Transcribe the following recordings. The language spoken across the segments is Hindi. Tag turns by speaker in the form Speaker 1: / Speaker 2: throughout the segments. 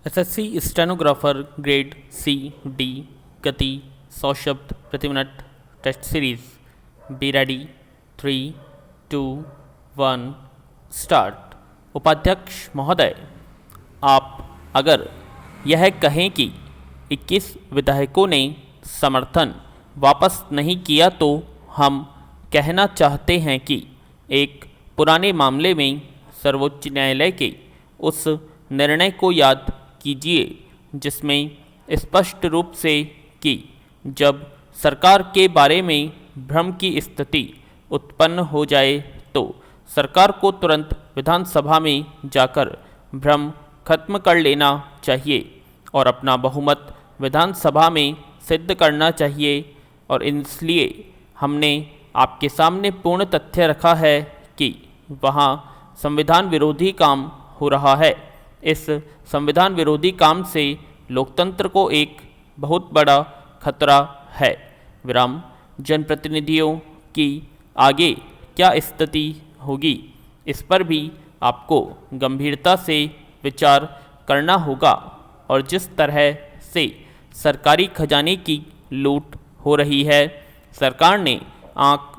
Speaker 1: SSC stenographer grade C D गति 100 शब्द प्रति मिनट test series. Be ready. 3, 2, 1 start. उपाध्यक्ष महोदय, आप अगर यह कहें कि 21 विधायकों ने समर्थन वापस नहीं किया तो हम कहना चाहते हैं कि एक पुराने मामले में सर्वोच्च न्यायालय के उस निर्णय को याद कीजिए जिसमें स्पष्ट रूप से कि जब सरकार के बारे में भ्रम की स्थिति उत्पन्न हो जाए तो सरकार को तुरंत विधानसभा में जाकर भ्रम खत्म कर लेना चाहिए और अपना बहुमत विधानसभा में सिद्ध करना चाहिए। और इसलिए हमने आपके सामने पूर्ण तथ्य रखा है कि वहाँ संविधान विरोधी काम हो रहा है। इस संविधान विरोधी काम से लोकतंत्र को एक बहुत बड़ा खतरा है। विराम। जनप्रतिनिधियों की आगे क्या स्थिति होगी, इस पर भी आपको गंभीरता से विचार करना होगा। और जिस तरह से सरकारी खजाने की लूट हो रही है, सरकार ने आंख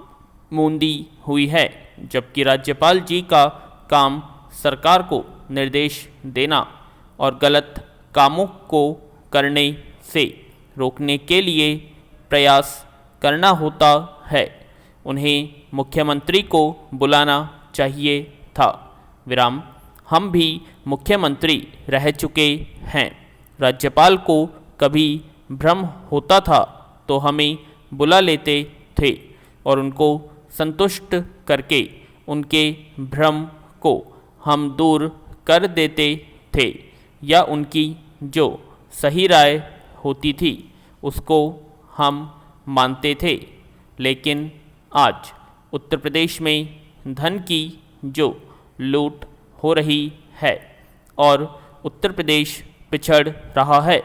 Speaker 1: मूंदी हुई है, जबकि राज्यपाल जी का काम सरकार को निर्देश देना और गलत कामों को करने से रोकने के लिए प्रयास करना होता है। उन्हें मुख्यमंत्री को बुलाना चाहिए था। विराम। हम भी मुख्यमंत्री रह चुके हैं। राज्यपाल को कभी भ्रम होता था तो हमें बुला लेते थे और उनको संतुष्ट करके उनके भ्रम को हम दूर कर देते थे या उनकी जो सही राय होती थी उसको हम मानते थे। लेकिन आज उत्तर प्रदेश में धन की जो लूट हो रही है और उत्तर प्रदेश पिछड़ रहा है,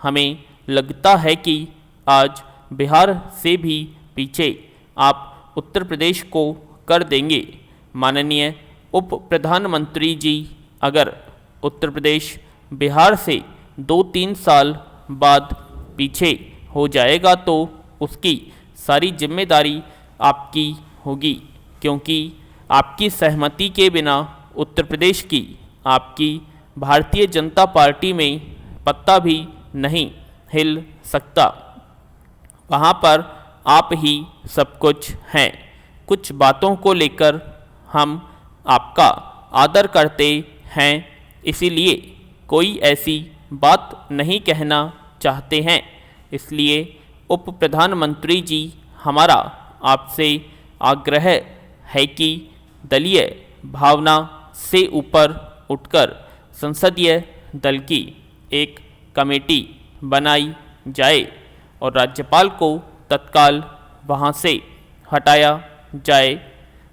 Speaker 1: हमें लगता है कि आज बिहार से भी पीछे आप उत्तर प्रदेश को कर देंगे। माननीय उप प्रधानमंत्री जी, अगर उत्तर प्रदेश बिहार से 2-3 साल बाद पीछे हो जाएगा तो उसकी सारी जिम्मेदारी आपकी होगी, क्योंकि आपकी सहमति के बिना उत्तर प्रदेश की आपकी भारतीय जनता पार्टी में पत्ता भी नहीं हिल सकता। वहाँ पर आप ही सब कुछ हैं। कुछ बातों को लेकर हम आपका आदर करते हैं, इसीलिए कोई ऐसी बात नहीं कहना चाहते हैं। इसलिए उप प्रधानमंत्री जी, हमारा आपसे आग्रह है कि दलीय भावना से ऊपर उठकर संसदीय दल की एक कमेटी बनाई जाए और राज्यपाल को तत्काल वहाँ से हटाया जाए।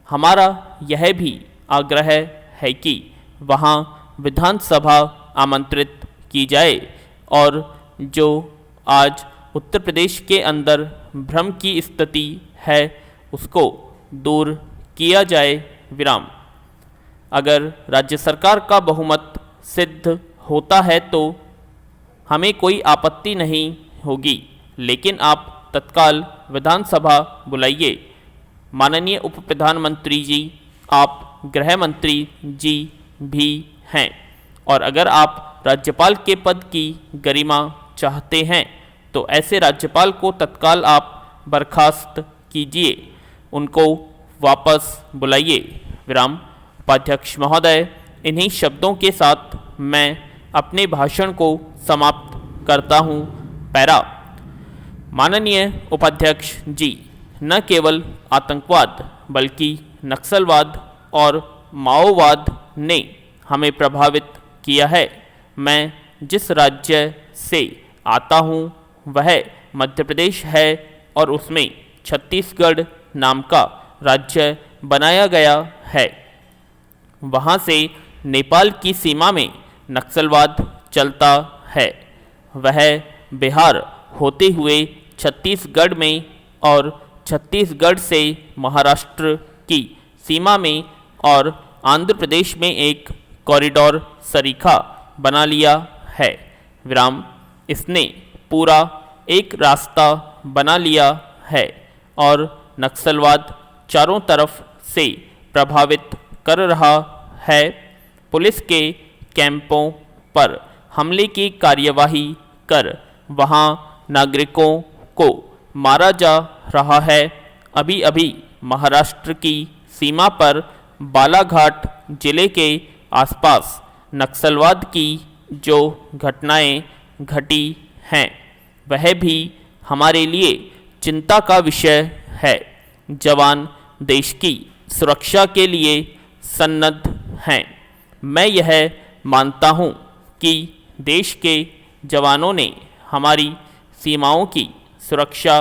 Speaker 1: हमारा यह भी आग्रह है कि वहाँ विधानसभा आमंत्रित की जाए और जो आज उत्तर प्रदेश के अंदर भ्रम की स्थिति है उसको दूर किया जाए। विराम। अगर राज्य सरकार का बहुमत सिद्ध होता है तो हमें कोई आपत्ति नहीं होगी, लेकिन आप तत्काल विधानसभा बुलाइए। माननीय उप प्रधानमंत्री जी, आप गृह मंत्री जी भी हैं और अगर आप राज्यपाल के पद की गरिमा चाहते हैं तो ऐसे राज्यपाल को तत्काल आप बर्खास्त कीजिए, उनको वापस बुलाइए। विराम। उपाध्यक्ष महोदय, इन्हीं शब्दों के साथ मैं अपने भाषण को समाप्त करता हूँ। पैरा। माननीय उपाध्यक्ष जी, न केवल आतंकवाद बल्कि नक्सलवाद और माओवाद ने हमें प्रभावित किया है। मैं जिस राज्य से आता हूँ वह मध्य प्रदेश है और उसमें छत्तीसगढ़ नाम का राज्य बनाया गया है। वहाँ से नेपाल की सीमा में नक्सलवाद चलता है। वह बिहार होते हुए छत्तीसगढ़ में और छत्तीसगढ़ से महाराष्ट्र की सीमा में और आंध्र प्रदेश में एक कॉरिडोर सरीखा बना लिया है। विराम। इसने पूरा एक रास्ता बना लिया है और नक्सलवाद चारों तरफ से प्रभावित कर रहा है। पुलिस के कैंपों पर हमले की कार्यवाही कर वहां नागरिकों को मारा जा रहा है। अभी अभी महाराष्ट्र की सीमा पर बालाघाट जिले के आसपास नक्सलवाद की जो घटनाएं घटी हैं वह भी हमारे लिए चिंता का विषय है। जवान देश की सुरक्षा के लिए सन्नद्ध हैं। मैं यह मानता हूं कि देश के जवानों ने हमारी सीमाओं की सुरक्षा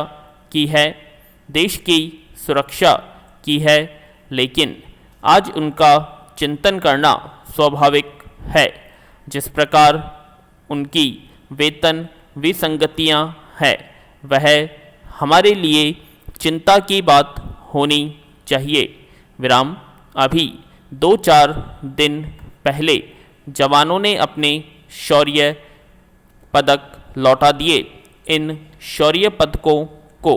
Speaker 1: की है, देश की सुरक्षा की है, लेकिन आज उनका चिंतन करना स्वाभाविक है। जिस प्रकार उनकी वेतन विसंगतियां हैं वह हमारे लिए चिंता की बात होनी चाहिए। विराम। अभी 2-4 दिन पहले जवानों ने अपने शौर्य पदक लौटा दिए। इन शौर्य पदकों को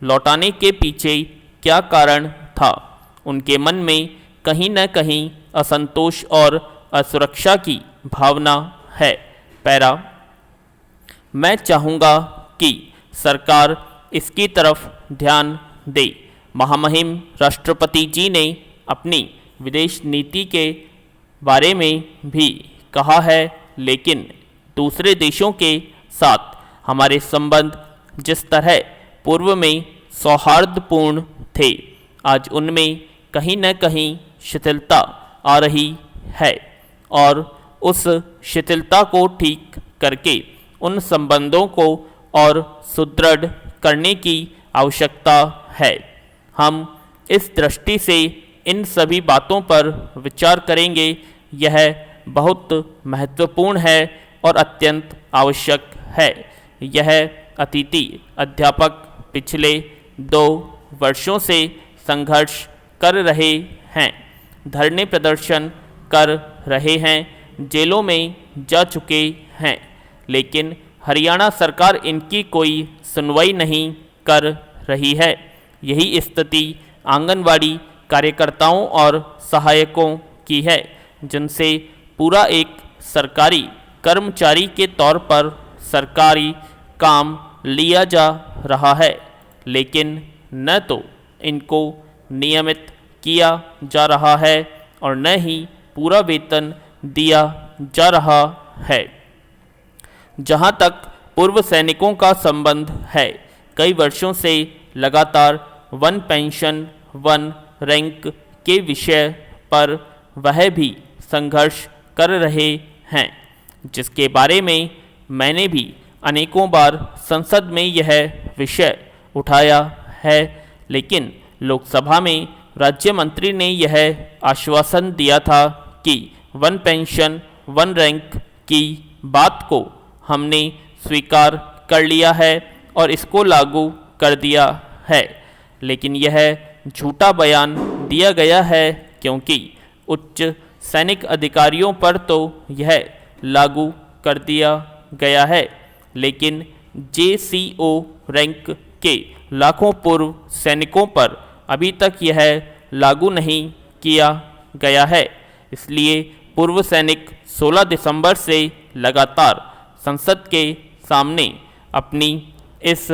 Speaker 1: लौटाने के पीछे क्या कारण था? उनके मन में कहीं न कहीं असंतोष और असुरक्षा की भावना है। पैरा। मैं चाहूँगा कि सरकार इसकी तरफ ध्यान दे। महामहिम राष्ट्रपति जी ने अपनी विदेश नीति के बारे में भी कहा है, लेकिन दूसरे देशों के साथ हमारे संबंध जिस तरह पूर्व में सौहार्दपूर्ण थे, आज उनमें कहीं न कहीं शिथिलता आ रही है और उस शिथिलता को ठीक करके उन संबंधों को और सुदृढ़ करने की आवश्यकता है। हम इस दृष्टि से इन सभी बातों पर विचार करेंगे। यह बहुत महत्वपूर्ण है और अत्यंत आवश्यक है। यह अतिथि अध्यापक पिछले 2 वर्षों से संघर्ष कर रहे हैं, धरने प्रदर्शन कर रहे हैं, जेलों में जा चुके हैं, लेकिन हरियाणा सरकार इनकी कोई सुनवाई नहीं कर रही है। यही स्थिति आंगनवाड़ी कार्यकर्ताओं और सहायकों की है, जिनसे पूरा एक सरकारी कर्मचारी के तौर पर सरकारी काम लिया जा रहा है, लेकिन न तो इनको नियमित किया जा रहा है और न ही पूरा वेतन दिया जा रहा है। जहाँ तक पूर्व सैनिकों का संबंध है, कई वर्षों से लगातार वन पेंशन वन रैंक के विषय पर वह भी संघर्ष कर रहे हैं, जिसके बारे में मैंने भी अनेकों बार संसद में यह विषय उठाया है, लेकिन लोकसभा में राज्य मंत्री ने यह आश्वासन दिया था कि वन पेंशन वन रैंक की बात को हमने स्वीकार कर लिया है और इसको लागू कर दिया है, लेकिन यह झूठा बयान दिया गया है, क्योंकि उच्च सैनिक अधिकारियों पर तो यह लागू कर दिया गया है, लेकिन JCO रैंक के लाखों पूर्व सैनिकों पर अभी तक यह लागू नहीं किया गया है। इसलिए पूर्व सैनिक 16 दिसंबर से लगातार संसद के सामने अपनी इस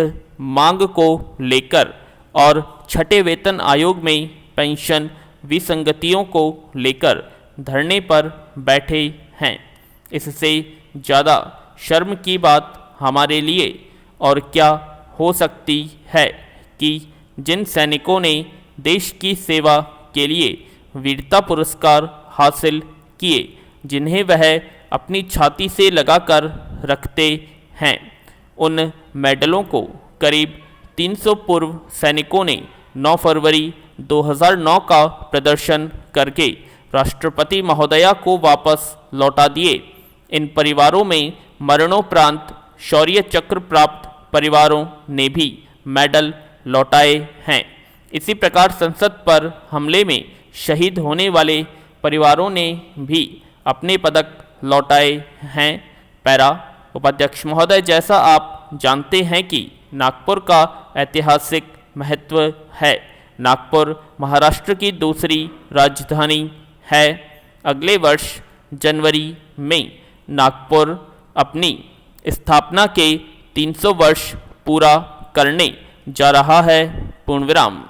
Speaker 1: मांग को लेकर और छठे वेतन आयोग में पेंशन विसंगतियों को लेकर धरने पर बैठे हैं। इससे ज़्यादा शर्म की बात हमारे लिए और क्या हो सकती है कि जिन सैनिकों ने देश की सेवा के लिए वीरता पुरस्कार हासिल किए, जिन्हें वह अपनी छाती से लगाकर रखते हैं, उन मेडलों को करीब 300 पूर्व सैनिकों ने 9 फरवरी 2009 का प्रदर्शन करके राष्ट्रपति महोदया को वापस लौटा दिए। इन परिवारों में मरणोपरांत शौर्य चक्र प्राप्त परिवारों ने भी मेडल लौटाए हैं। इसी प्रकार संसद पर हमले में शहीद होने वाले परिवारों ने भी अपने पदक लौटाए हैं। पैरा। उपाध्यक्ष महोदय, जैसा आप जानते हैं कि नागपुर का ऐतिहासिक महत्व है। नागपुर महाराष्ट्र की दूसरी राजधानी है। अगले वर्ष जनवरी में नागपुर अपनी स्थापना के 300 वर्ष पूरा करने जा रहा है। पूर्ण विराम।